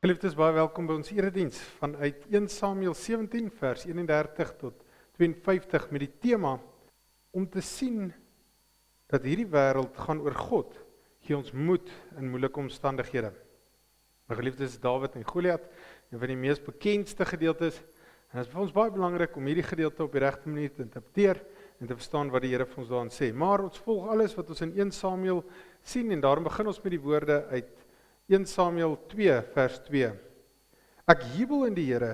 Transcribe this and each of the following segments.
Geliefdes, baie welkom by ons erediens vanuit 1 Samuel 17 vers 31 tot 52 met die tema om te sien dat hierdie wêreld gaan oor God, gee ons moed in moeilike omstandighede. My geliefdes, Dawid en Goliat, een van die mees bekendste gedeeltes, en het is vir ons baie belangrik om hierdie gedeelte op die regte manier te interpreteer en te verstaan wat die Here vir ons daarin sê. Maar ons volg alles wat ons in 1 Samuel sien en daarom begin ons met die woorde uit 1 Samuel 2 vers 2. Ek jubel in die Here,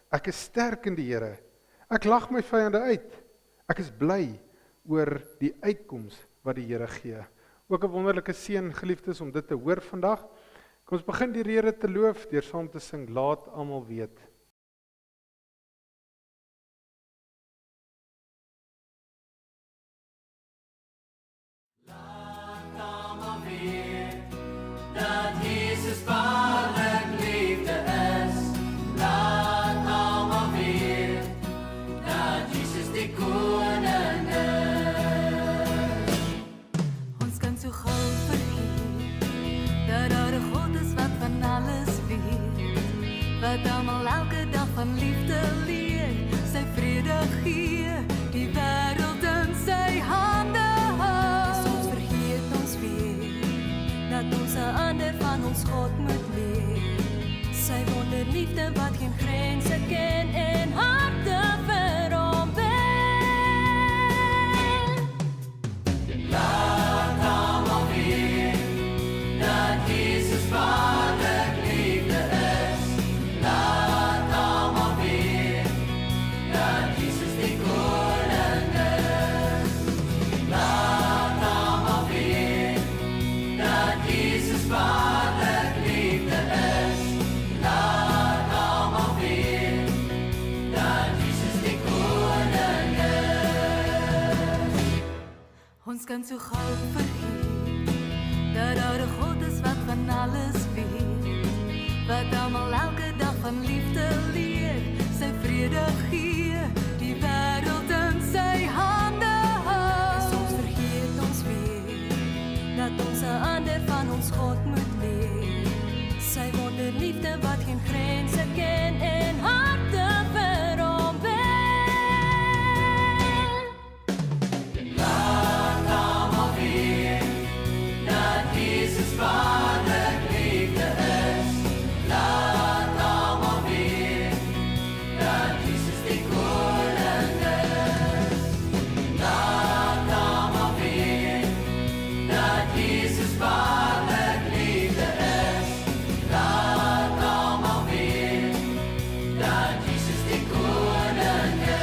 ek is sterk in die Here, ek lag my vyande uit, ek is bly oor die uitkoms wat die Here gee. Ook 'n wonderlike seën, geliefdes, om dit te hoor vandag. Kom ons begin die Here te loof deur saam te sing, laat almal weet. Wat almal elke dag van liefde leer, sy vrede gee, die wêreld in sy hande hou. Soms vergeet ons weer, dat ons 'n ander van ons God moet leer. Sy wonderliefde wat geen grense ken en harte vir hom wen. Laat almal weet, dat Jesus Vader liefde is. Laat almal weet, dat Jesus die koning is. Laat almal weet, dat Jesus Vader liefde is. Laat almal weet, dat Jesus die koning is. Ons kan so gou vergeet, dat daar 'n God is wat van alles weet. Wat almal elke dag van liefde leer, sy vrede gee, die wêreld in sy hande hou. Soms vergeet ons weer, dat ons 'n ander van ons God moet leer. Sy wonderliefde wat geen grense ken en harte vir hom wen. Laat almal weet, dat Jesus Vader liefde is. Laat almal weet, dat Jesus die koning is. Laat almal weet, dat Jesus Vader liefde is. Laat almal weet, dat Jesus die koning is.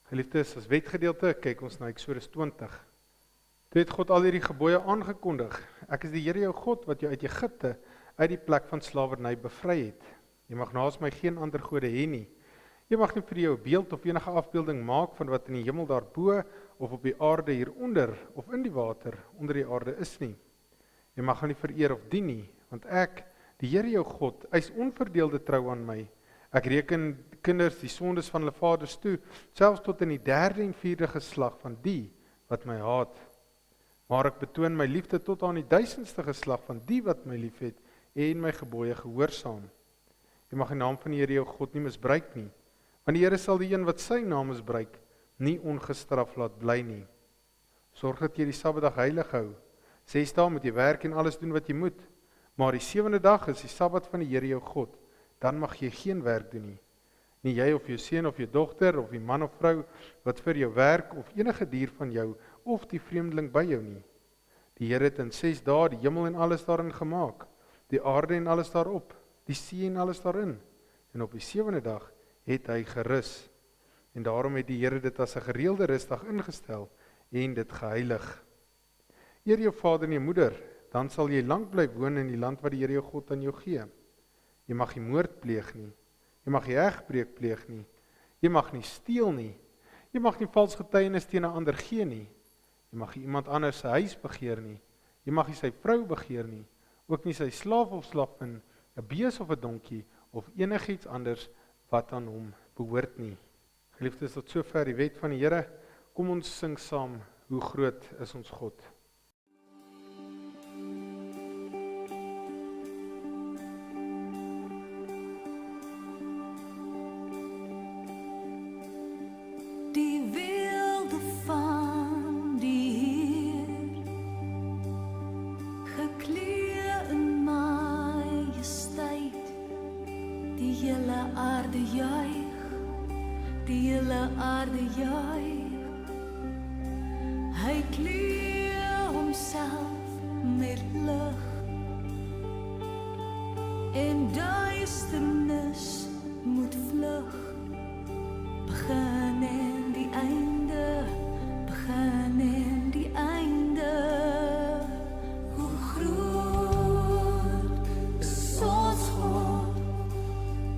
Geliefdes, as wetgedeelte kyk ons na Eksodus 20. Toe het God al hierdie gebooie aangekondig. Ek is die Here jou God wat jou uit Egipte, uit die plek van slawerny bevry het. Jy mag naas my geen ander gode hê nie. Jy mag nie vir jou 'n beeld of enige afbeelding maak van wat in die hemel daarbo of op die aarde hieronder of in die water onder die aarde is nie. Jy mag hom nie vereer of dien nie, want ek, die Here jou God, eis onverdeelde trou aan my. Ek reken kinders die sondes van hulle vaders toe, selfs tot in die 3de en 4de geslag van die wat my haat. Maar ek betoon my liefde tot aan die 1000ste geslag van die wat my liefhet en my gebooie gehoorsaam. Jy mag die naam van die Here jou God nie misbruik nie, want die Here sal die een wat sy naam misbruik, nie ongestraf laat bly nie. Sorg dat jy die Sabbatdag heilig hou. 6 dae moet jy werk en alles doen wat jy moet, maar die 7de dag is die Sabbat van die Here jou God. Dan mag jy geen werk doen nie. Nie jy of jou seun of jou dogter of die man of vrou wat vir jou werk of enige dier van jou of die vreemdeling by jou nie. Die Here het in 6 dae die hemel en alles daarin gemaak, die aarde en alles daarop, die see en alles daarin. En op die 7de dag het hy gerus. En daarom het die Here dit as 'n gereelde rusdag ingestel en dit geheilig. Eer jou vader en jou moeder, dan sal jy lank bly woon in die land wat die Here jou God aan jou gee. Jy mag nie moord pleeg nie. Jy mag nie egbreek pleeg nie. Jy mag nie steel nie. Jy mag nie vals getuienis teen 'n ander gee nie. Jy mag nie iemand anders se huis begeer nie. Jy mag nie sy vrou begeer nie. Ook nie sy slaaf of slavin, 'n bees of 'n donkie of enigiets anders wat aan hom behoort nie. Geliefdes, tot sover die wet van die Here. Kom ons sing saam, hoe groot is ons God. Die wilde van die Heer, gekleed in majesteit, die hele aarde juig, die hele aarde juig. Hy kleed homself met lig, en duisternis moet vlug. Begin en die einde, begin en die einde. Hoe groot is ons God,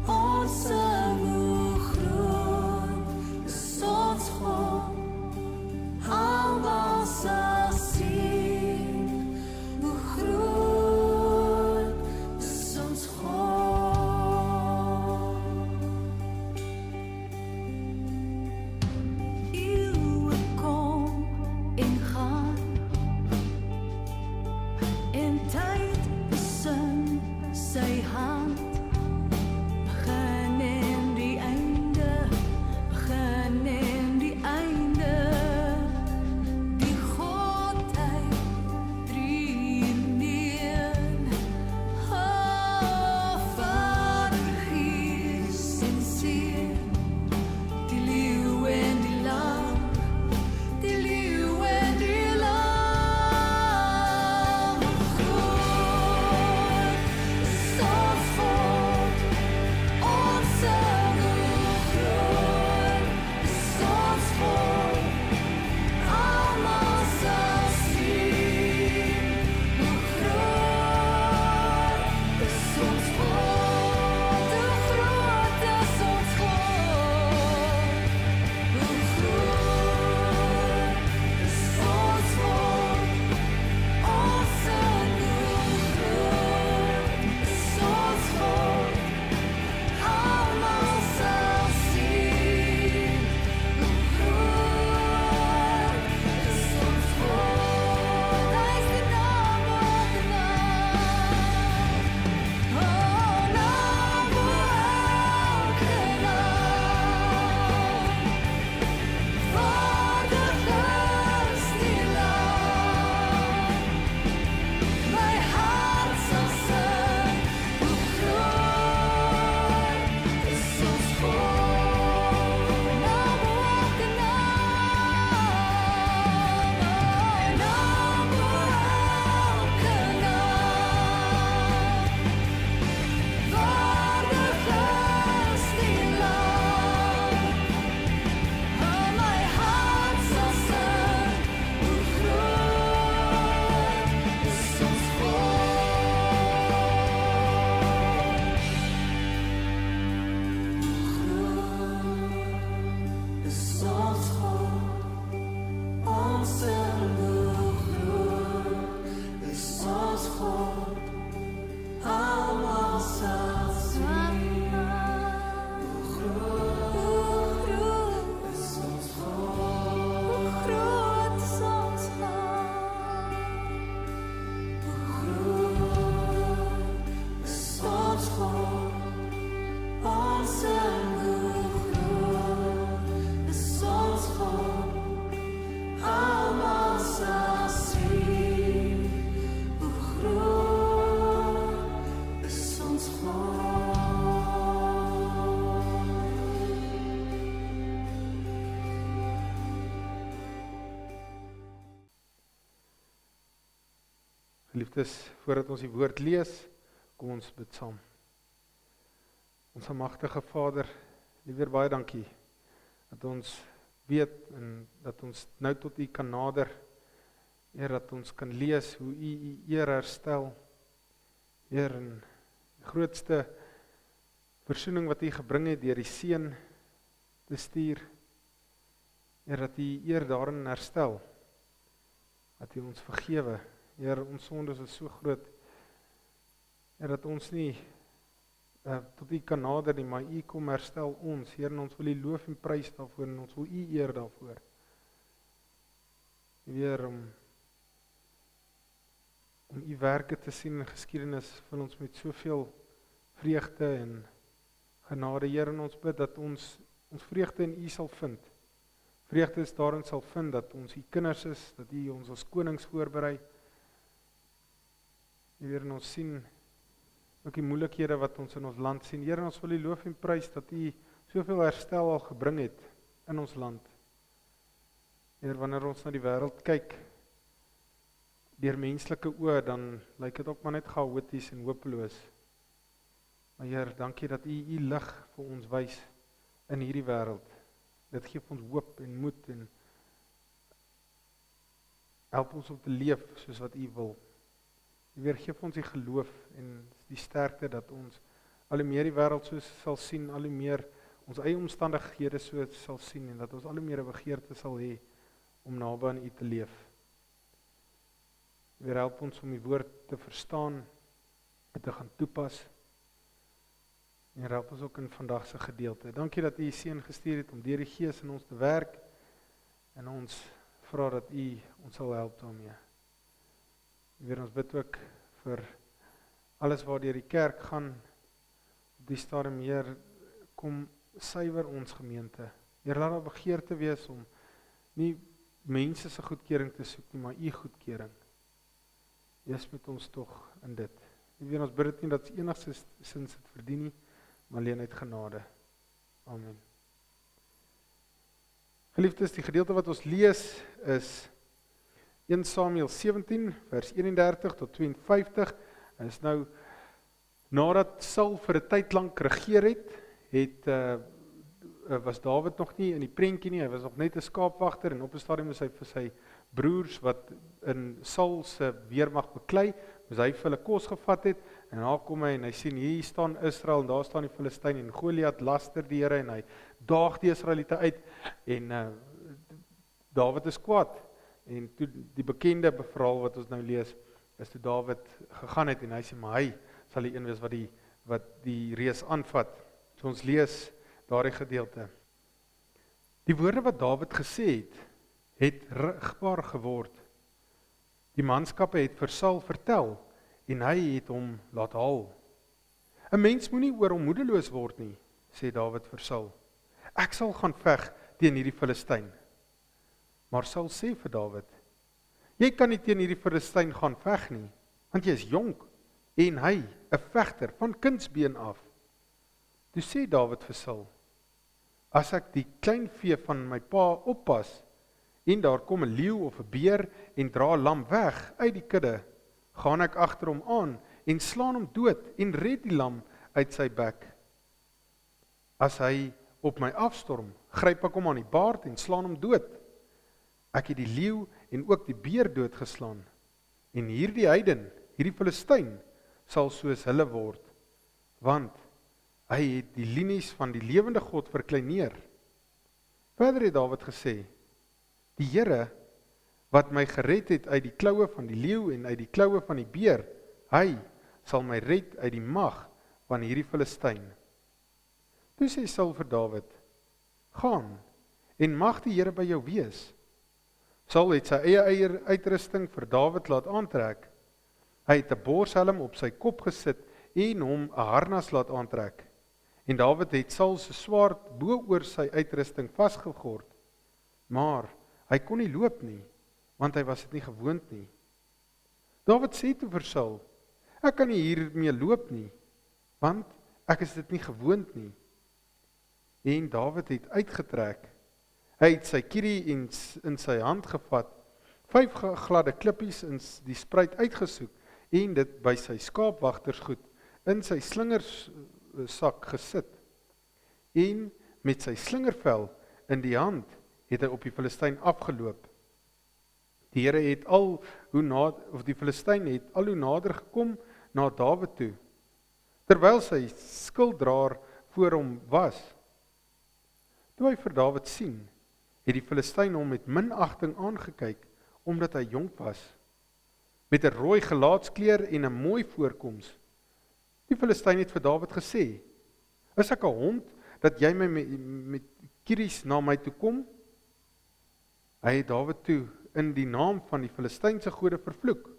ons sing hoe groot is ons God. Almal sal sien, hoe groot is ons God. Eeuwen kom en gaan, en tyd is in sy hand. Begin en die einde, begin en die einde. Die Godheid drie in een. Vader, Gees en Seun, die leeu en die lam, die leeu en die lam. Groot is ons God, ons sing hoe groot is ons God. Almal sal sien, hoe groot is ons God. Hoe groot is ons God. Hoe groot is ons God. Ons sing hoe groot is ons God. Almal sal sien, hoe groot is ons God. Hy is die naam op die naam. Oh, naam bo elke naam. Vader, is die land. My hart sal sing, hoe groot is ons God. Naam bo elke naam. Naam bo elke naam. Vader, is die land. My hart sal sing, hoe groot is ons God. Almal sal sien, hoe groot is ons God. Hoe groot is ons God. Hoe groot is ons God. Ons sing hoe groot is ons God. Almal sal sien, hoe groot is ons God. Geliefdes, voordat ons die woord lees, kom ons bid saam. Ons almagtige Vader, liewer baie dankie dat ons weet en dat ons nou tot U kan nader. Heer, dat ons kan lees hoe U eer herstel. Heer, en die grootste versoening wat U gebring het deur die Seun te stuur. Heer, dat U eer daarin herstel. Dat U ons vergewe. Heer, ons sondes is so groot. Heer, dat ons nie tot U kan nader nie, maar U kom herstel ons. Heer, en ons wil U loof en prys daarvoor, en ons wil U eer daarvoor. Weer om u werke te sien in geskiedenis van ons met soveel vreugde en genade. Here, en ons bid dat ons vreugde in u sal vind. Vreugde is daarin sal vind dat ons u kinders is, dat u ons as konings voorberei. Here, en ons sien ook die moeilikhede wat ons in ons land sien. Here, ons wil u loof en prys dat u soveel herstel al gebring het in ons land. Here, wanneer ons na die wêreld kyk, deur menslike oë, dan lyk dit ook maar net chaoties en hopeloos. Maar Here, dankie dat u lig vir ons wys in hierdie wêreld. Dit gee ons hoop en moed en help ons om te leef soos wat u wil. Weer gee ons die geloof en die sterkte dat ons al hoe meer die wêreld so sal sien, al hoe meer ons eie omstandighede so sal sien en dat ons al hoe meer 'n begeerte sal hê om naby aan u te leef. Weer help ons om die woord te verstaan en te gaan toepas. En help ons ook in vandag se gedeelte. Dankie dat u u seun gestuur het om deur die Gees in ons te werk en ons vra dat u ons sal help daarmee. Weer ons bid ook vir alles waardeur die kerk gaan, op die stadium, Heer, kom suiwer ons gemeente. Heer, laat daar begeerte wees om nie mense se goedkeuring te soek nie, maar u goedkeuring. Wees met ons tog in dit. Weer ons bid dit nie dat enigstens dit verdien nie, maar alleen uit genade. Amen. Geliefdes, die gedeelte wat ons lees is 1 Samuel 17 vers 31 tot 52. En is nou nadat Saul vir 'n tyd lank regeer het, was Dawid nog nie in die prentjie nie. Hy was nog net 'n skaapwagter en op 'n stadium is hy vir sy broers wat in Saul se weermag beklei, moes hy vir hulle kos gevat het en daar kom hy en hy sien hier staan Israel en daar staan die Filistyn en Goliat laster die Here en hy daag die Israeliete uit en Dawid is kwaad. En toe die bekende verhaal wat ons nou lees, is toe Dawid gegaan het en hy sê, maar hy sal die een wees wat die reus aanvat. So ons lees daardie gedeelte. Die woorde wat Dawid gesê het rigbaar geword. Die manskappe het vir Saul vertel en hy het hom laat haal. 'n Mens moenie oor hom moedeloos word nie, sê Dawid vir Saul. Ek sal gaan veg teen hierdie Filistyn. Maar Saul sê vir Dawid, jy kan nie teen hierdie Filistyn gaan veg nie, want jy is jonk en hy 'n vegter van kindsbeen af. Toe sê Dawid vir Saul, as ek die klein vee van my pa oppas en daar kom 'n leeu of 'n beer en dra 'n lam weg uit die kudde, gaan ek agter hom aan en slaan hom dood en red die lam uit sy bek. As hy op my afstorm, gryp ek hom aan die baard en slaan hom dood. Ek het die leeu en ook die beer doodgeslaan. En hierdie heiden, hierdie Filistyn, sal soos hulle word, want hy het die linies van die lewende God verkleineer. Verder het Dawid gesê, die Here wat my gered het uit die kloue van die leeu en uit die kloue van die beer, hy sal my red uit die mag van hierdie Filistyn. Toe sê Saul vir Dawid, gaan en mag die Here by jou wees. Saul het sy eie uitrusting vir Dawid laat aantrek. Hy het 'n borshelm op sy kop gesit en hom 'n harnas laat aantrek. En Dawid het Saul se swaard bo oor sy uitrusting vasgegord. Maar hy kon nie loop nie, want hy was dit nie gewoond nie. Dawid sê toe vir Saul, ek kan nie hiermee loop nie, want ek is dit nie gewoond nie. En Dawid het uitgetrek. Hy het sy kierie in sy hand gevat, 5 gladde klippies in die spruit uitgesoek en dit by sy skaapwagtersgoed in sy slingersak gesit. En met sy slingervel in die hand het hy op die Filistyn afgeloop. Die Here het die Filistyn het al hoe nader gekom na Dawid toe, terwyl sy skilddraer voor hom was. Toe hy vir Dawid sien, het die Filistyn hom met minagting aangekyk, omdat hy jonk was, met 'n rooi gelaatskleur en 'n mooi voorkoms. Die Filistyn het vir Dawid gesê, is ek 'n hond, dat jy my met kieries na my toe kom? Hy het Dawid toe in die naam van die Filistynse gode vervloek.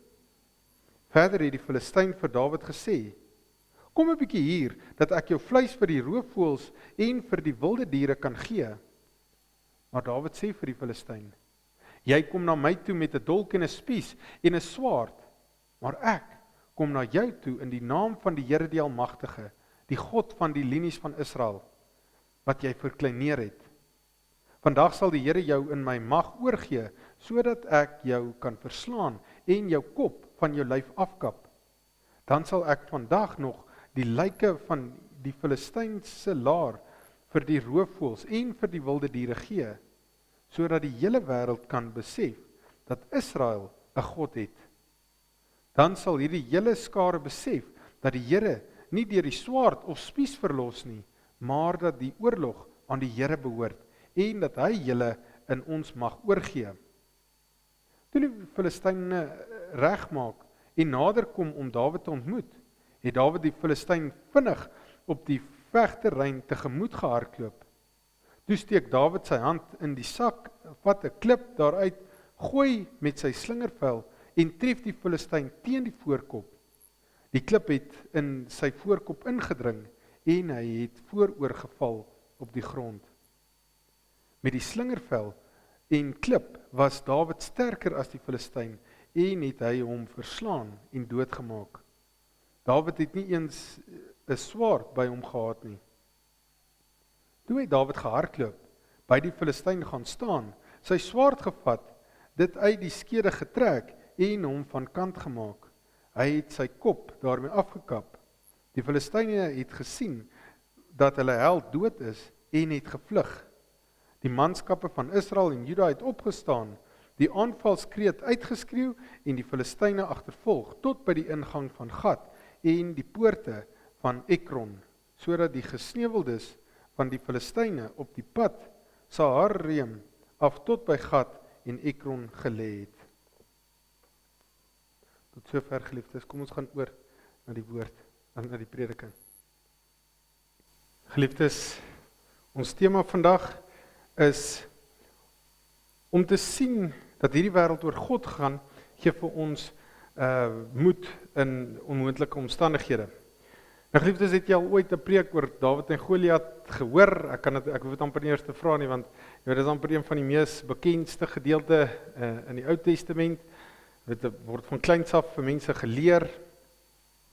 Verder het die Filistyn vir Dawid gesê, kom 'n bietjie hier, dat ek jou vleis vir die roofvoëls en vir die wilde diere kan gee. Maar Dawid sê vir die Filistyn, jy kom na my toe met 'n dolk en 'n spies en 'n swaard, maar ek kom na jou toe in die naam van die Here die Almagtige, die God van die linies van Israel, wat jy verkleineer het. Vandag sal die Here jou in my mag oorgee, sodat ek jou kan verslaan en jou kop van jou lyf afkap. Dan sal ek vandag nog die lyke van die Filistynse laar vir die roofvoëls en vir die wilde diere gee, sodat die hele wêreld kan besef dat Israel 'n God het. Dan sal hierdie hele skare besef dat die Here nie deur die swaard of spies verlos nie, maar dat die oorlog aan die Here behoort en dat hy julle in ons mag oorgee. Toe die Filistyne regmaak en nader kom om Dawid te ontmoet, het Dawid die Filistyn vinnig op die vegterrein tegemoet gehardloop. Toe steek Dawid sy hand in die sak, vat 'n klip daaruit, gooi met sy slingervel en tref die Filistyn teen die voorkop. Die klip het in sy voorkop ingedring en hy het vooroor geval op die grond. Met die slingervel en klip was Dawid sterker as die Filistyn en het hy hom verslaan en doodgemaak. Dawid het nie eens 'n swaard by hom gehad nie. Toe het Dawid gehardloop, by die Filistyn gaan staan, sy swaard gevat, dit uit die skede getrek en hom van kant gemaak. Hy het sy kop daarmee afgekap. Die Filistyne het gesien dat hulle held dood is en het gevlug. Die manskappe van Israel en Juda het opgestaan, die aanvalskreet uitgeskreeu en die Filistyne agtervolg tot by die ingang van Gat en die poorte van Ekron, sodat die gesneuweldes van die Filistyne op die pad Saharreem af tot by Gat en Ekron gelê het. Tot sover geliefdes, kom ons gaan oor na die woord, na die prediking. Geliefdes, ons tema vandag is om te sien dat hierdie wêreld oor God gaan, gee vir ons moed in onmoontlike omstandighede. Nou geliefdes, het jy al ooit 'n preek oor Dawid en Goliat gehoor? Ek hoef dit amper nie eers te vra nie, want dit is amper een van die mees bekendste gedeelte in die Ou Testament. Dit word van kleins af vir mense geleer.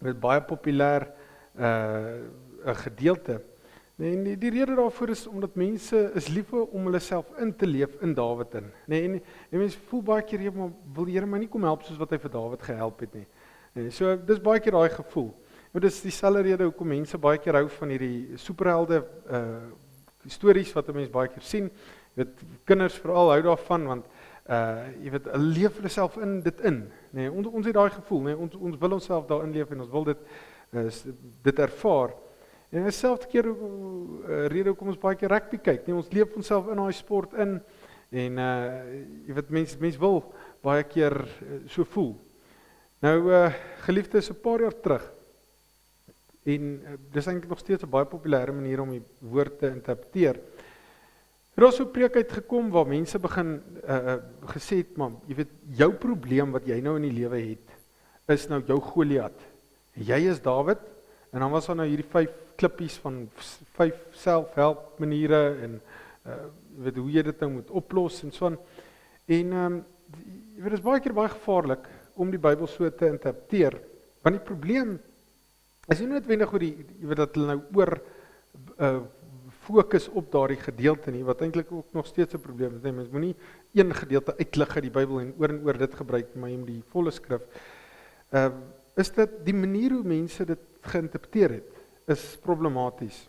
Dit is baie populêr 'n gedeelte. En die rede daarvoor is omdat mense is lief om hulle self in te leef in Dawid in. En mense voel baie keer, maar wil die Here my nie kom help soos wat hy vir Dawid gehelp het nie. So dis baie keer daai gevoel. Maar dis dieselfde rede hoekom mense baie keer hou van hierdie superhelde stories wat 'n mens baie keer sien. Jy weet, kinders veral hou daarvan, want jy weet, hulle leef hulle self in dit in. Ons het daai gevoel, ons wil onsself daarin leef en ons wil dit ervaar. En dieselfde keer rede hoekom ons baie keer rugby kyk, ons leef onsself in daai sport in en jy weet, mense wil baie keer so voel. Nou geliefdes, 'n paar jaar terug, en dis eintlik nog steeds 'n baie populêre manier om die woord te interpreteer. Er is so 'n preek uitgekom waar mense begin gesê het, maar jy weet, jou probleem wat jy nou in die lewe het, is nou jou Goliat. Jy is Dawid, en dan was daar nou hierdie 5 klippies van 5 selfhelp maniere en jy weet hoe jy dit nou moet oplos en so aan. En jy weet, dit is baie keer baie gevaarlik om die Bybel so te interpreteer, want die probleem is nie noodwendig oor jy weet dat hulle nou oor fokus op daardie gedeelte nie, wat eintlik ook nog steeds 'n probleem is. Mens moenie een gedeelte uitlig uit die Bybel en oor dit gebruik, maar jy moet die volle skrif. Is dit die manier hoe mense dit geïnterpreteer het, is problematies.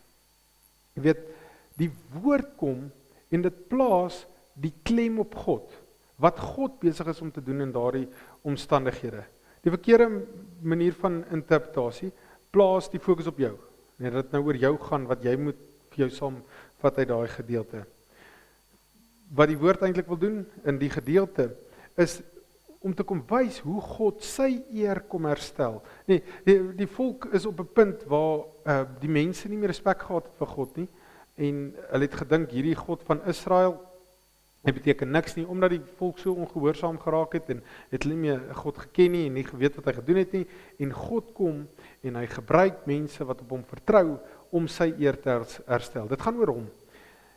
Jy weet, die woord kom en dit plaas die klem op God, wat God besig is om te doen in daardie omstandighede. Die verkeerde manier van interpretasie plaas die fokus op jou. Dat dit nou oor jou gaan, wat jy moet vir jou saamvat uit daai gedeelte. Wat die woord eintlik wil doen in die gedeelte is om te kom wys hoe God sy eer kom herstel. Die volk is op 'n punt waar die mense nie meer respek gehad het vir God nie, en hulle het gedink hierdie God van Israel, Dit beteken niks nie, omdat die volk so ongehoorsaam geraak het en het hulle nie meer God geken nie en nie geweet wat hy gedoen het nie, en God kom en hy gebruik mense wat op hom vertrou om sy eer te herstel. Dit gaan oor hom.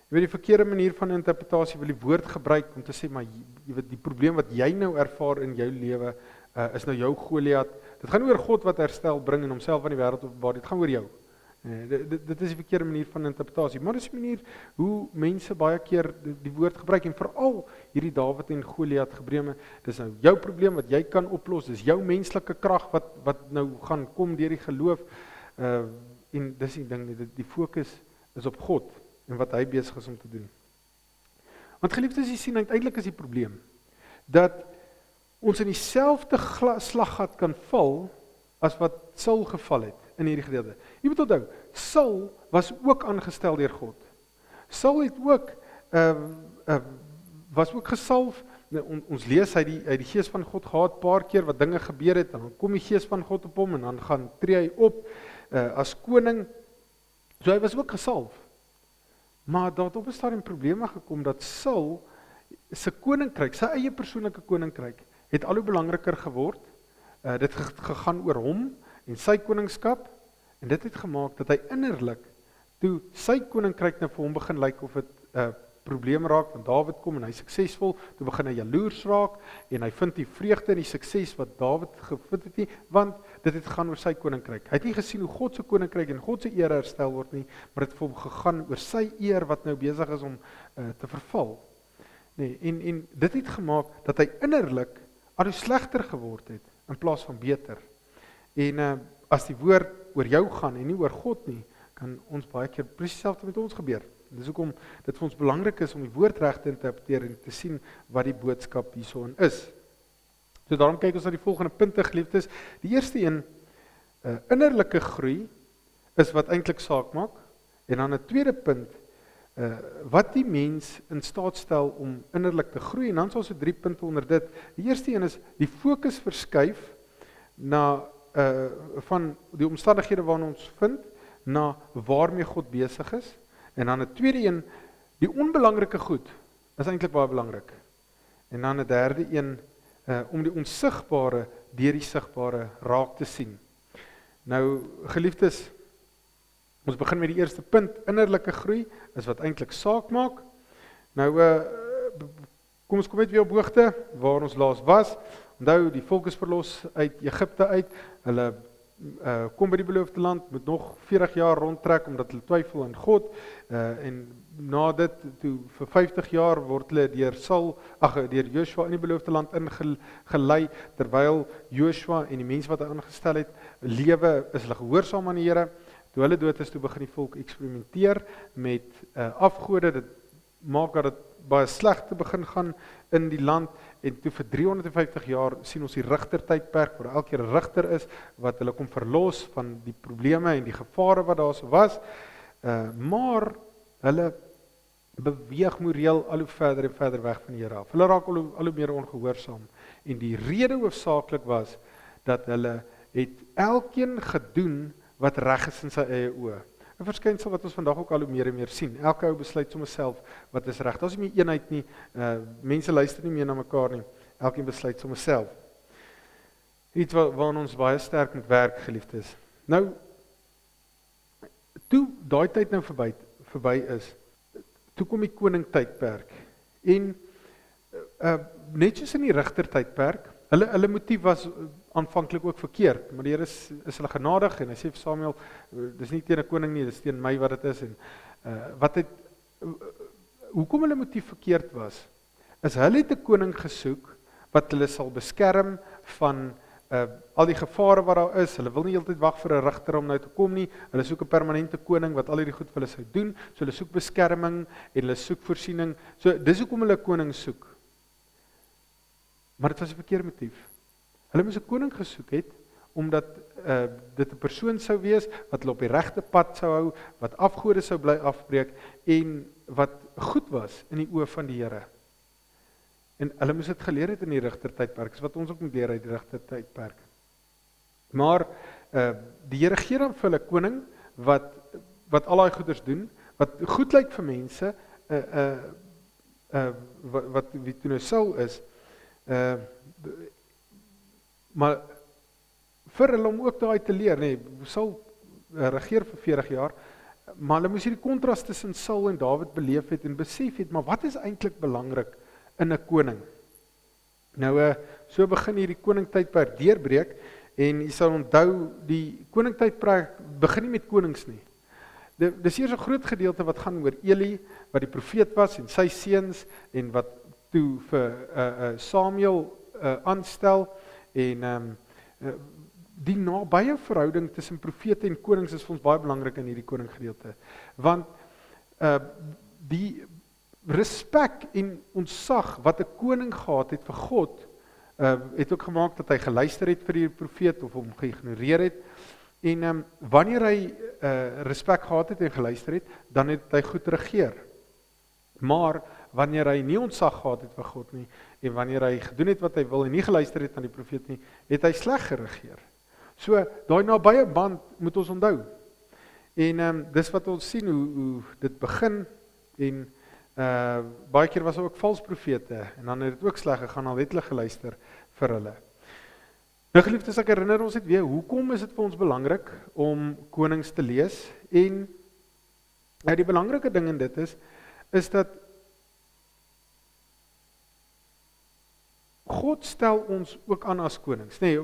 Jy weet, die verkeerde manier van interpretasie wil die woord gebruik om te sê, maar jy weet, die probleem wat jy nou ervaar in jou lewe, is nou jou Goliat. Dit gaan oor God wat herstel bring en homself aan die wêreld openbaar. Dit gaan oor jou. Dit is die verkeerde manier van interpretasie, maar dit is die manier hoe mense baie keer die woord gebruik, en veral hierdie Dawid en Goliat gebreme, dis nou jou probleem wat jy kan oplos, dis jou menslike krag wat nou gaan kom deur die geloof, en dis die ding, die fokus is op God, en wat hy besig is om te doen. Want geliefdes, jy sien, uiteindelik is die probleem, dat ons in dieselfde slaggat kan val, as wat Saul geval het, in hierdie gedeelte. Jy moet onthou, Saul was ook aangestel deur God. Saul het ook, was ook gesalf. Ons lees, hy die gees van God gehad, paar keer wat dinge gebeur het, dan kom die gees van God op hom, en dan gaan tree hy op, as koning. So hy was ook gesalf. Maar daar het op 'n stadium probleme gekom, dat Saul, sy koninkryk, sy eie persoonlike koninkryk, het al hoe belangriker geword. Dit gegaan oor hom, en sy koningskap, en dit het gemaak dat hy innerlik, toe sy koninkryk nou vir hom begin lyk of dit probleem raak, want Dawid kom en hy is suksesvol, toe begin hy jaloers raak, en hy vind die vreugde en die sukses wat Dawid gevind het nie, want dit het gaan oor sy koninkryk. Hy het nie gesien hoe God se koninkryk en God se eer herstel word nie, maar dit het vir hom gegaan oor sy eer wat nou besig is om te verval. Nee, en dit het gemaak dat hy innerlik al hoe slegter geword het, in plaas van beter. En as die woord oor jou gaan en nie oor God nie, kan ons baie keer presies dieselfde met ons gebeur. Dis hoekom dit vir ons belangrik is om die woord reg te interpreteer en te sien wat die boodskap hiersoin is. So daarom kyk ons na die volgende punte, geliefdes. Die eerste een, innerlike groei, is wat eintlik saak maak. En dan 'n tweede punt, wat die mens in staat stel om innerlik te groei, en dan is ons 3 punte onder dit. Die eerste een is, die fokus verskuif na van die omstandighede waarin ons vind, na waarmee God besig is. En dan 'n tweede een, die onbelangrike goed, is eintlik baie belangrik. En dan 'n derde een, om die onsigbare deur die sigbare raak te sien. Nou, geliefdes, ons begin met die eerste punt, innerlike groei, is wat eintlik saak maak. Nou, kom ons kom net weer op hoogte, waar ons laas was. Onthou, die volk is verlos uit Egipte uit, hulle kom by die beloofde land, moet nog 40 jaar rondtrek, omdat hulle twyfel in God, en na dit, toe vir 50 jaar word hulle deur Joshua in die beloofde land ingelei, terwyl Joshua en die mense wat hy aangestel het, lewe, is hulle gehoorsaam aan die Here. Toe hulle dood is, toe begin die volk eksperimenteer met afgode, dit maak dat dit baie sleg te begin gaan in die land, en toe vir 350 jaar sien ons die rigtertydperk, waar elke keer 'n rigter is, wat hulle kom verlos van die probleme en die gevare wat daar so was, maar hulle beweeg moreel al hoe verder en verder weg van die Here af. Hulle raak al hoe meer ongehoorsaam, en die rede hoofsaaklik was, dat hulle het elkeen gedoen wat reg is in sy eie oë. 'n verskynsel wat ons vandag ook al hoe meer en meer sien. Elke ou besluit sommer self wat is reg. Daar's nie meer eenheid nie. Mense luister nie meer na mekaar nie. Elkeen besluit sommer self. Iets waaraan ons baie sterk moet werk, geliefdes. Nou, toe daai tyd nou verby is, toe kom die koningtydperk. En net soos in die rigtertydperk, hulle motief was aanvanklik ook verkeerd, maar die Here is hulle genadig, en hy sê vir Samuel, dis nie teen 'n koning nie, dis teen my wat dit is, en hoekom hulle motief verkeerd was, is hulle het 'n koning gesoek, wat hulle sal beskerm van al die gevare wat daar is. Hulle wil nie heeltyd wag vir 'n rigter om nou te kom nie, hulle soek 'n permanente koning, wat al hierdie goed vir hulle sou doen, so hulle soek beskerming, en hulle soek voorsiening, so dis hoekom hulle 'n koning soek. Maar dit was 'n verkeerde motief. Hulle moes 'n koning gesoek het, omdat dit 'n persoon sou wees, wat hulle op die regte pad sou hou, wat afgode sou bly afbreek, en wat goed was in die oë van die Here. En hulle moes dit geleer het in die rigtertydperk, is wat ons ook moet leer uit die rigtertydperk. Maar die Here gee dan vir hulle koning, wat al daai goeders doen, wat goed lyk vir mense, wie toe nou Saul is, maar vir hulle om ook daai te leer, nee, Saul regeer vir 40 jaar, maar hulle moes hierdie kontras tussen Saul en Dawid beleef het en besef het, maar wat is eintlik belangrik in 'n koning? Nou, so begin hierdie koningtydperk deurbreek, en jy sal onthou, die koningtydperk begin nie met konings nie. Dis eers 'n groot gedeelte wat gaan oor Eli, wat die profeet was, en sy seuns, en wat toe vir Samuel aanstel, en die nabye verhouding tussen profete en konings is vir ons baie belangrik in hierdie koninggedeelte. Want die respek en ontzag wat 'n koning gehad het vir God, het ook gemaak dat hy geluister het vir die profeet of hom geïgnoreer het. En wanneer hy respek gehad het en geluister het, dan het hy goed regeer. Maar wanneer hy nie ontzag gehad het vir God nie, en wanneer hy gedoen het wat hy wil en nie geluister het aan die profeet nie, het hy sleg geregeer. So, daai nabye band moet ons onthou. En dis wat ons sien, hoe dit begin, en baie keer was ook vals profete, en dan het dit ook sleg gegaan, al het hulle geluister vir hulle. Nou geliefdes, ek herinner ons net weer, hoekom is dit vir ons belangrik om konings te lees? En die belangrike ding in dit is dat God stel ons ook aan as konings. Nee,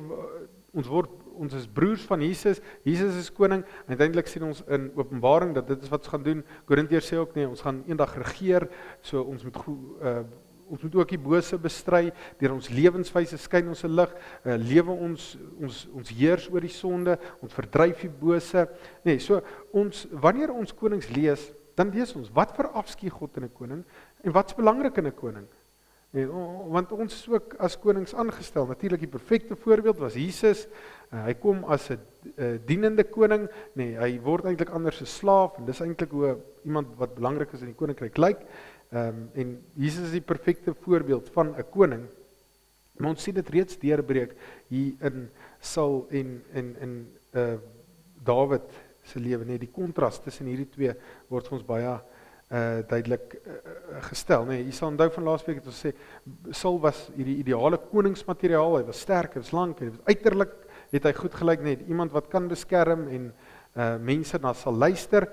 ons is broers van Jesus, Jesus is koning, en uiteindelik sien ons in Openbaring dat dit is wat ons gaan doen. Korintiërs sê ook, nee, ons gaan eendag regeer, so ons moet ook die bose bestry, deur ons lewenswyse skyn ons 'n lig, lewe ons heers oor die sonde, ons verdryf die bose. Nee, so wanneer ons konings lees, dan lees ons, wat verafskuw God in 'n koning, en wat's belangrik in 'n koning? Nee, want ons is ook as konings aangestel. Natuurlik die perfekte voorbeeld was Jesus. Hy kom as 'n dienende koning. Nee, hy word eintlik anders 'n slaaf, en dis eintlik hoe iemand wat belangrik is in die koninkryk lyk. En Jesus is die perfekte voorbeeld van 'n koning. Maar ons sien dit reeds deurbreek hier in Saul en Dawid se lewe. Nee, die kontras tussen hierdie twee word vir ons baie duidelik gestel. Nee, jy sal onthou van laasweek het ons sê, Saul was hierdie ideale koningsmateriaal, hy was sterk, hy was lank, hy was uiterlik, het hy goed gelyk, net iemand wat kan beskerm en mense na sal luister.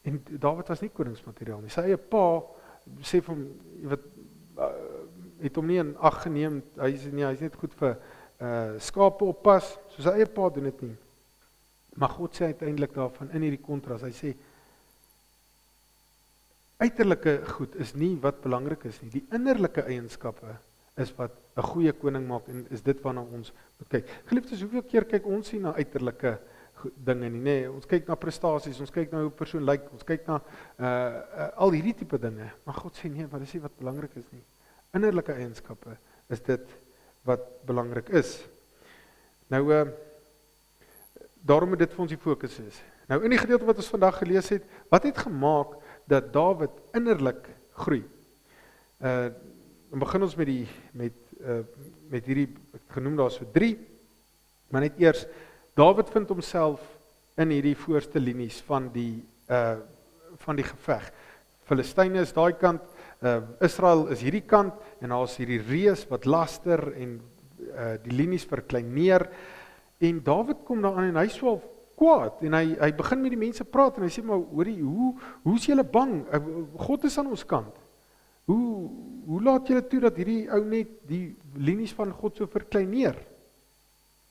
En Dawid was nie koningsmateriaal nie. Sy eie pa sê vir hom, het hom nie in ag geneem, hy is net goed vir skape oppas, so sy eie pa doen dit nie. Maar God sê uiteindelik daarvan in hierdie kontras, hy sê, uiterlike goed is nie wat belangrik is nie. Die innerlike eienskappe is wat 'n goeie koning maak, en is dit waarna ons moet kyk. Geliefdes, hoeveel keer kyk ons nie na uiterlike dinge nie, nee, ons kyk na prestasies, ons kyk na hoe 'n persoon lyk, ons kyk na al hierdie tipe dinge, maar God sê nee, maar dis nie wat belangrik is nie. Innerlike eienskappe is dit wat belangrik is. Nou, daarom moet dit vir ons die fokus is. Nou in die gedeelte wat ons vandag gelees het, wat het gemaak dat Dawid innerlik groei? Dan begin ons met hierdie, ek genoem daar so 3, maar net eers, Dawid vind homself in hierdie voorste linies van die geveg. Filistyne is daai kant, Israel is hierdie kant, en daar is hierdie reus wat laster en die linies verkleineer, en Dawid kom daar aan en hy swaal kwaad, en hy begin met die mense praat, en hy sê, maar hoorie, hoe is julle bang? God is aan ons kant. Hoe laat julle toe dat hierdie ou net die linies van God so verkleineer?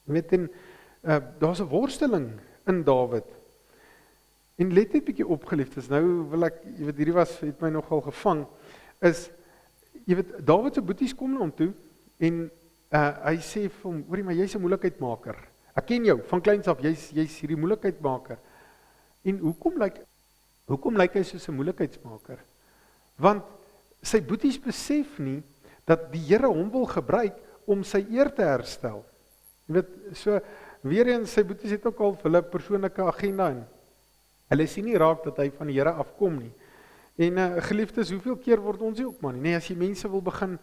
Jy weet, en daar's 'n worsteling in Dawid. En let net bietjie op, geliefdes, nou wil ek, jy weet, hierdie het my nogal gevang, is, jy weet, Dawid se boeties kom na hom toe, en hy sê vir hom, hoorie, maar jy's 'n moeilikheidmaker. Ek ken jou, van kleins af, jy's hierdie moeilikheidmaker. En hoekom lyk hy soos 'n moeilikheidsmaker? Want sy boeties besef nie, dat die Here hom wil gebruik, om sy eer te herstel. Jy weet, so, weer eens, sy boeties het ook al vir hulle persoonlike agenda, en hulle sien nie raak dat hy van die Here afkom nie. En geliefdes, hoeveel keer word ons nie ook man nie? Nee, as jy mense wil begin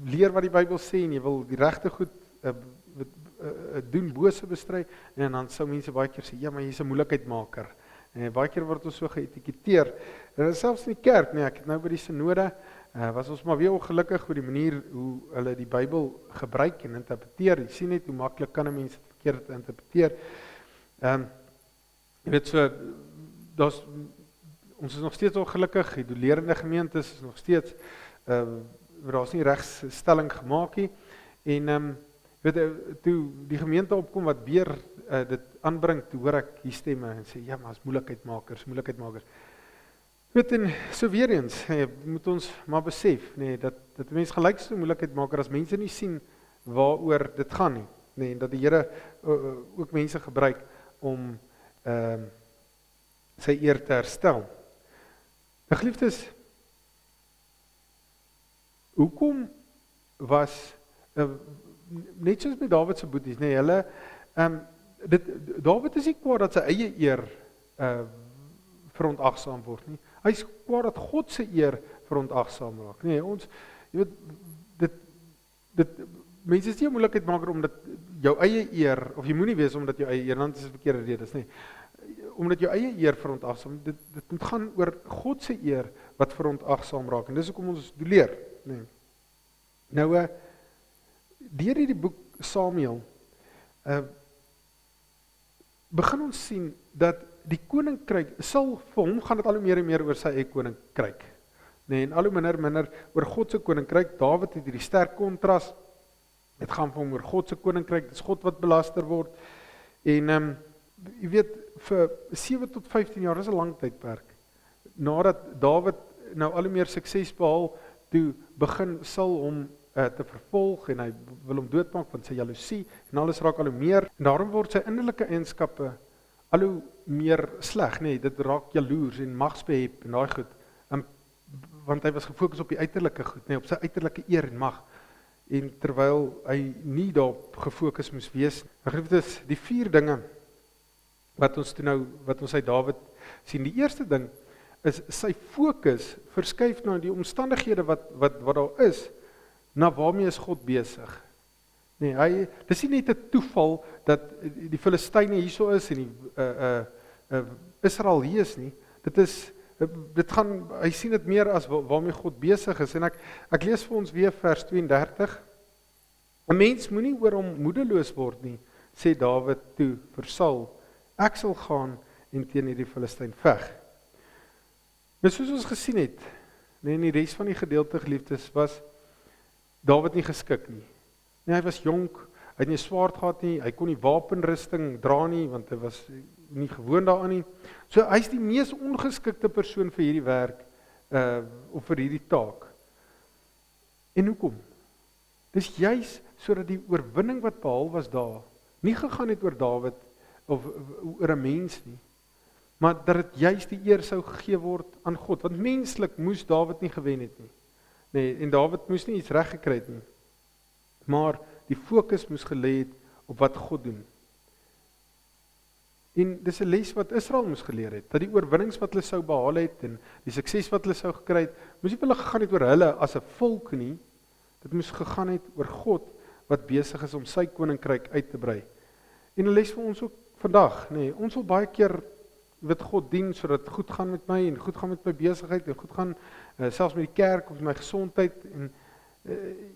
leer wat die Bybel sê, en jy wil die regte goed doen, bose bestry, en dan sou mense baie keer sê, ja, maar jy's 'n moeilikheidmaker. En baie keer word ons so geëtiketeer, En selfs in die kerk, nee, ek het nou by die synode, was ons maar weer ongelukkig oor die manier hoe hulle die Bybel gebruik en interpreteer. Jy sien net hoe maklik kan 'n mens dit verkeerd interpreteer. Jy weet so, ons is nog steeds ongelukkig, die dolerende gemeentes is nog steeds, daar's nie regsstelling gemaak nie. En weet toe die gemeente opkom wat weer dit aanbring, toe hoor ek hier stemme en sê, ja, maar is moeilikheidmakers. Weet, en so weer eens, moet ons maar besef, nee, dat mense gelyk so moeilikheidmaker as mense nie sien waaroor dit gaan nie, nee, en dat die Here ook mense gebruik om sy eer te herstel. Nou geliefdes, hoekom was net soos met Dawid se boeties, nee, hulle Dawid is nie kwaad dat sy eie eer verontagsaam word nie. Hy is kwaad dat God se eer verontagsaam raak. Nee, jy weet, mense is nie 'n moeilikheidmaker omdat jou eie eer, of jy moenie wees omdat jou eie eer, want dit is 'n verkeerde redes, nee. Omdat jou eie eer verontagsaam, dit moet gaan oor God se eer wat verontagsaam raak. En dis hoekom ons doleer, nee. Nou, deur hierdie boek Samuel, begin ons sien dat die koninkryk, vir hom gaan dit al hoe meer en meer oor sy eie koninkryk. Nee, en al hoe minder oor God se koninkryk. Dawid het hierdie sterk kontras. Dit gaan vir hom oor God se koninkryk, dis God wat belaster word. En jy weet, vir 7 tot 15 jaar, is 'n lang tydperk. Nadat Dawid nou al hoe meer sukses behaal, toe begin Saul hom te vervolg en hy wil hom doodmaak van sy jaloesie en alles raak al hoe meer. En daarom word sy innerlike eienskappe al hoe meer sleg, nee, dit raak jaloers en magsbehep en daai goed. Want hy was gefokus op die uiterlike goed, nee, op sy uiterlike eer en mag. En terwyl hy nie daarop gefokus moes wees. Geliefdes, die 4 dinge wat ons uit Dawid sien. Die eerste ding is sy fokus verskuif na die omstandighede wat daar is, na waarmee is God besig. Nee, dis nie net 'n toeval dat die Filistyne hierso is en die Israel hier is nie. Hy sien dit meer as waarmee God besig is. En ek lees vir ons weer vers 32. 'n Mens moenie oor hom moedeloos word nie, sê Dawid toe vir Saul. Ek sal gaan en teen hierdie Filistyn veg. Maar soos ons gesien het, nee, in die res van die gedeelte, geliefdes, was Dawid nie geskik nie. Nee, hy was jonk, hy het nie 'n swaard gehad nie, hy kon nie wapenrusting dra nie, want hy was nie gewoond daaraan nie. So hy's die mees ongeskikte persoon vir hierdie werk, of vir hierdie taak. En hoekom? Dis juis sodat die oorwinning wat behaal was daar, nie gegaan het oor Dawid, of oor 'n mens nie, maar dat dit juis die eer sou gegee word aan God, want menslik moes Dawid nie gewen het nie. Nee, en Dawid moes nie iets reg gekry het nie, maar die fokus moes gelê het op wat God doen. En dis 'n les wat Israel moes geleer het, dat die oorwinnings wat hulle sou behaal het, en die sukses wat hulle sou gekry het, moes nie hulle gegaan het oor hulle as 'n volk nie, dit moes gegaan het oor God, wat besig is om sy koninkryk uit te brei. En 'n les vir ons ook vandag, nee, ons wil baie keer God dien, sodat het goed gaan met my, en goed gaan met my besigheid, en goed gaan, selfs met die kerk, of my gesondheid, en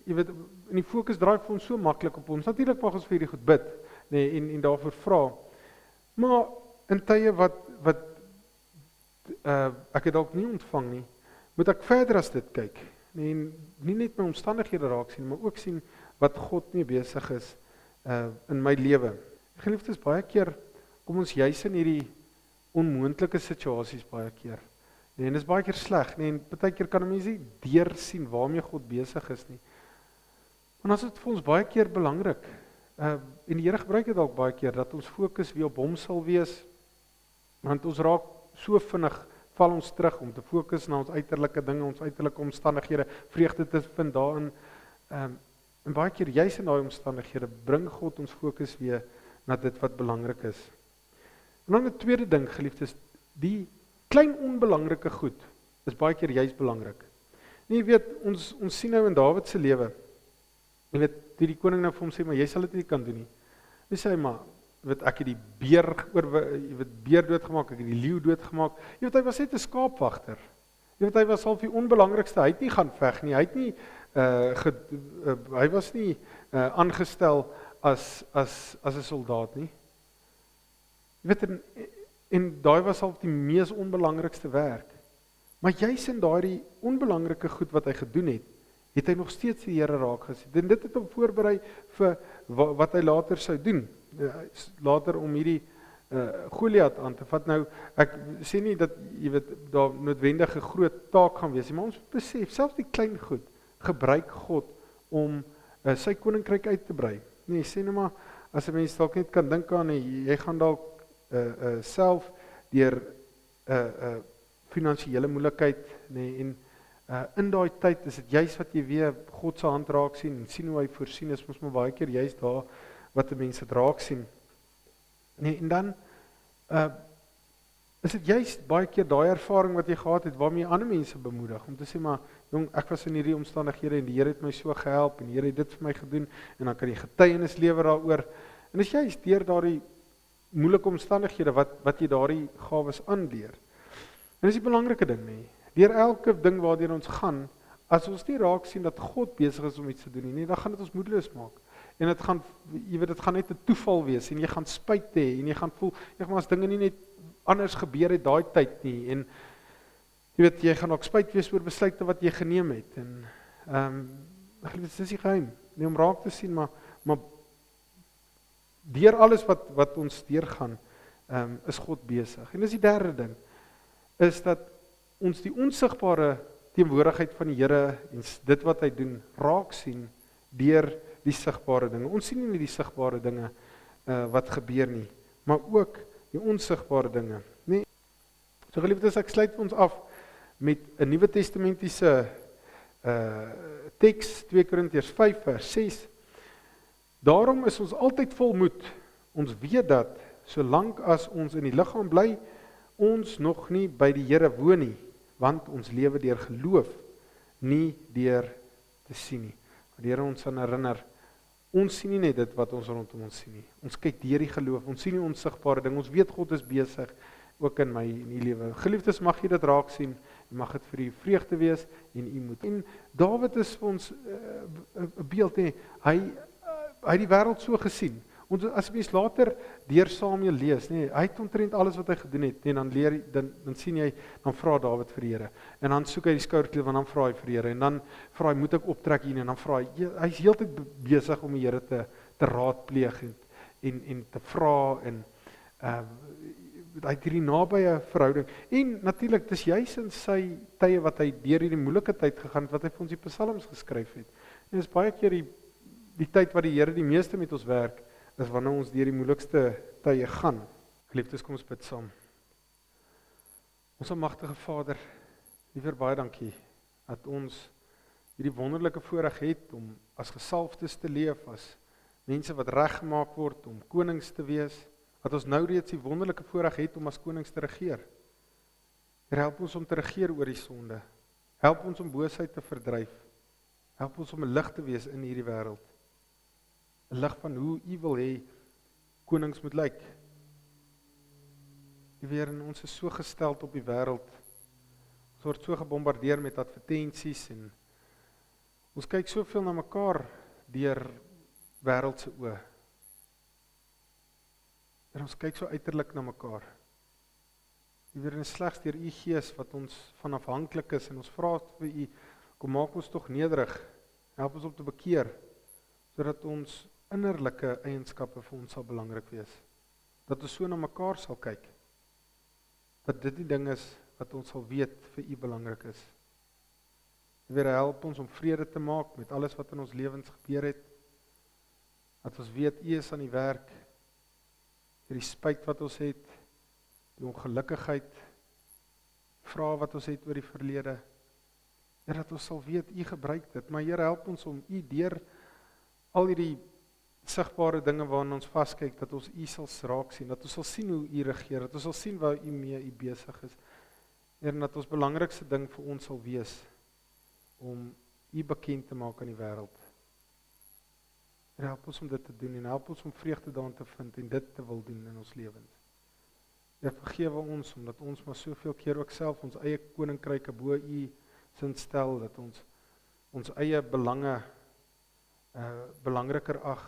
jy weet, en die fokus draai vir ons so maklik op ons. Natuurlik mag ons vir hierdie goed bid, nee, en daarvoor vra. Maar in tye wat ek het dalk nie ontvang nie, moet ek verder as dit kyk, nee, en nie net my omstandighede raak sien, maar ook sien wat God nie besig is in my lewe. Geliefdes, baie keer kom ons juis in hierdie onmoontlike situasies baie keer. Nee, en dis baie keer sleg, nee, en baie keer kan 'n mens nie deursien waarmee God besig is nie. Maar as dit vir ons baie keer belangrik, en die Here gebruik dit dalk baie keer, dat ons fokus weer op hom sal wees, want ons raak so vinnig, val ons terug om te fokus na ons uiterlike dinge, ons uiterlike omstandighede, vreugde te vind daarin, en baie keer juis in daai omstandighede, bring God ons fokus weer na dit wat belangrik is. En dan 'n tweede ding, geliefdes, die klein onbelangrike goed is baie keer juis belangrik. Nee, jy weet, ons sien nou in Dawid se lewe, jy weet, die koning nou vir hom sê, maar jy sal dit nie kan doen nie. Hy sê, maar ek het die beer beer doodgemaak, ek het die leeu doodgemaak. Hy was net 'n skaapwagter. Hy was half die onbelangrikste. Hy het nie gaan veg nie. Hy het nie hy was nie aangestel as 'n soldaat nie. En daai was al die mees onbelangrikste werk. Maar juis in daardie onbelangrike goed wat hy gedoen het hy nog steeds die Here raak gesien. En dit het hom voorberei vir wat hy later sou doen. Later om hierdie Goliat aan te vat. Nou, ek sê nie dat daar noodwendig 'n groot taak gaan wees nie, maar ons moet besef, selfs die klein goed gebruik God om sy koninkryk uit te brei. Nee, sê nou maar, as 'n mens dalk net kan dink aan, jy gaan dalk self deur finansiële moeilikheid, nee, en in daai tyd is dit juist wat jy weer God se hand raak sien en sien hoe hy voorsien is, mos maar baie keer juist daar wat die mense dit raak sien. Nee, en dan is dit juist baie keer daai ervaring wat jy gehad het waarmee jy ander mense bemoedig om te sê maar jong, ek was in hierdie omstandighede en die Here het my so gehelp en die Here het dit vir my gedoen en dan kan jy getuienis lewer daaroor. En dis juist deur daardie moeilike omstandighede wat jy daardie gawes aanleer. En dis die belangrike ding nie. Deur elke ding waardeur ons gaan, as ons nie raak sien dat God besig is om iets te doen nie, dan gaan dit ons moedeloos maak. En dit gaan net 'n toeval wees en jy gaan spyt hê en jy gaan voel, maar as dinge nie net anders gebeur het daai tyd nie en jy gaan ook spyt wees oor besluite wat jy geneem het en dit is nie geheim nie om raak te sien, maar deur alles wat ons deurgaan, is God besig. En dis die derde ding, is dat ons die onsigbare teenwoordigheid van die Here en dit wat hy doen, raak sien deur die sigbare dinge. Ons sien nie die sigbare dinge wat gebeur nie, maar ook die onsigbare dinge. Nee. So geliefdes, ek sluit ons af met 'n Nuwe Testamentiese teks, 2 Korintiërs 5 vers 6. Daarom is ons altyd vol moed. Ons weet dat solank as ons in die liggaam bly, ons nog nie by die Here woon nie, want ons lewe deur geloof, nie deur te sien nie. Die Here ons aan herinner, ons sien nie net dit wat ons rondom ons sien nie. Ons kyk deur die geloof, ons sien nie onsigbare ding, ons weet God is besig, ook in my en u lewe. Geliefdes, mag jy dit raak sien, en mag dit vir u vreugde wees, en u moed. En Dawid is vir ons 'n beeld, hy het die wêreld so gesien. Ons as mens later deur Samuel lees, hy het omtrent alles wat hy gedoen het, dan sien jy, dan vra Dawid vir die Here. En dan soek hy die skouerkleef en dan vra hy vir die Here en dan vra hy, moet ek optrek hier en dan vra hy's heeltyd besig om die Here te raadpleeg en te vra en hy het hierdie nabye verhouding. En natuurlik, dis juis in sy tye wat hy deur hierdie moeilike tyd gegaan het, wat hy vir ons die psalms geskryf het. En dis baie keer die tyd wat die Here die meeste met ons werk, is wanneer ons deur die moeilikste tye gaan. Geliefdes, kom ons bid saam. Ons almagtige Vader, liewer baie dankie dat ons hierdie wonderlike voorreg het om as gesalfdes te leef, as mense wat reggemaak word om konings te wees, dat ons nou reeds die wonderlike voorreg het om as konings te regeer. Here, help ons om te regeer oor die sonde. Help ons om boosheid te verdryf. Help ons om 'n lig te wees in hierdie wêreld. 'n Lig van hoe u wil hê konings moet lyk. Weer in ons is so gesteld op die wêreld. Ons word so gebombardeer met advertensies en ons kyk soveel na mekaar deur wêreldse oë. En ons kyk so uiterlik na mekaar. Weer in slegs deur u Gees wat ons van afhanklik is en ons vra vir u, kom maak ons tog nederig. Help ons om te bekeer sodat ons innerlike eienskappe vir ons sal belangrik wees. Dat ons so na mekaar sal kyk. Dat dit die ding is wat ons sal weet vir u belangrik is. Weer help ons om vrede te maak met alles wat in ons lewens gebeur het. Dat ons weet u is aan die werk. Die spyt wat ons het, die ongelukkigheid, vrae wat ons het oor die verlede. Dat ons sal weet u gebruik dit, maar Here, help ons om u deur al hierdie sigbare dinge waarna ons vaskyk, dat ons u sal raak sien, dat ons sal sien hoe u regeer, dat ons sal sien waar u mee u besig is. En dat ons belangrikste ding vir ons sal wees om u bekend te maak aan die wêreld. Here, help ons om dit te doen en help ons om vreugde daarin te vind en dit te wil doen in ons lewens. Here, vergewe ons omdat ons maar soveel keer ook self ons eie koninkryke bo U sin stel, dat ons eie belange belangriker ag.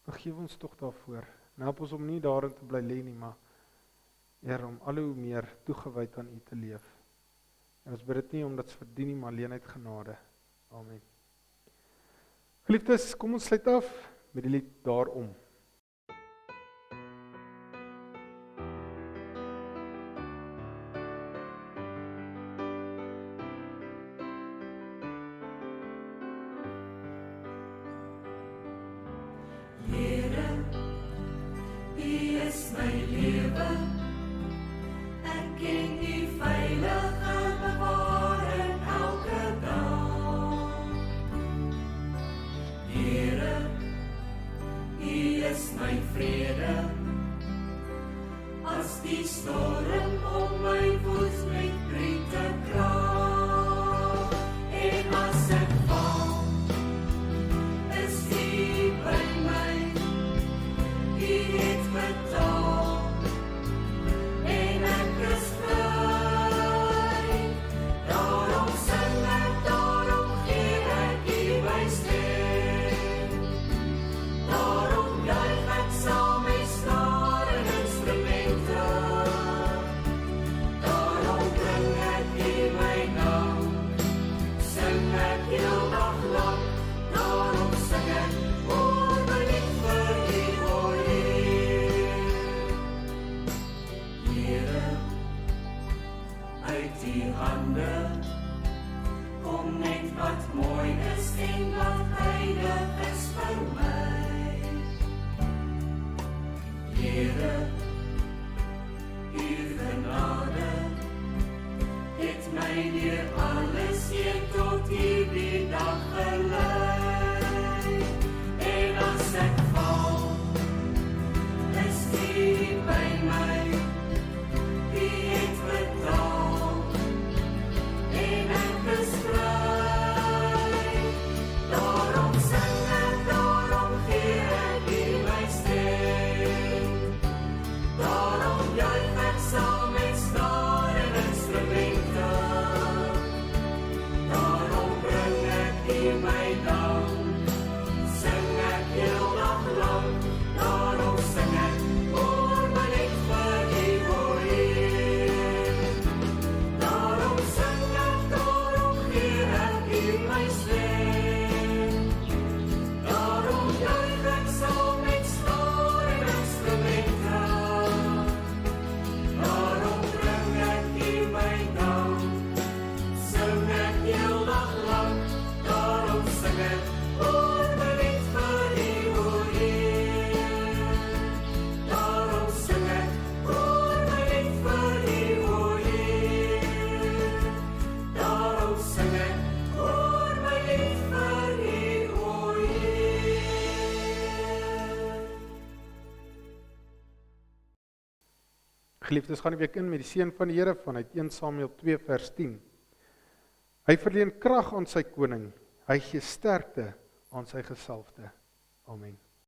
Vergewe ons tog daarvoor. En help ons om nie daarin te bly lê nie, maar Here, om al hoe meer toegewyd aan U te leef. En ons bid dit nie omdat ons verdien nie, maar alleen uit genade. Amen. Geliefdes, kom ons sluit af met die lied Daarom. Here, U is my lewe. Ek ken U veilige bewaring elke dag. Here, U is my vrede. As die storm om my voet met brute kraag. En as ek val, is U by my. U het betaal. En ek is vry. Daarom sing ek, daarom gee ek U my stem. Daarom juig ek saam met skare instrumente. Daarom bring ek U my naam. Sing ek heel dag lang. Daarom sing ek, oor my lief vir U, o Heer. Here, uit U hande kom net wat mooi is en wat heilig is vir my. Here, U genade het my deur alles hier tot hierdie dag gelei. En as ek val, is U by my. U het betaal. En ek is vry. Daarom sing ek, daarom gee ek U my stem. Daarom juig ek saam met skare instrumente. Daarom bring ek U my naam. Sing ek heel dag lang. Daarom sing ek, oor my lief vir U, o Heer. Daarom sing ek, daarom gee ek U my stem. Daarom juig ek saam met skare instrumente. Daarom bring ek U my naam. Sing ek heel dag lang. Daarom sing ek, oor my lief vir U, o Heer. Daarom sing ek, oor my lief vir U, o Heer. Daarom sing ek, oor my lief vir U, o Heer. Geliefdes, gaan die week in met die seën van die Here vanuit 1 Samuel 2 vers 10. Hy verleen krag aan sy koning, hy gee sterkte aan sy gesalfde. Amen.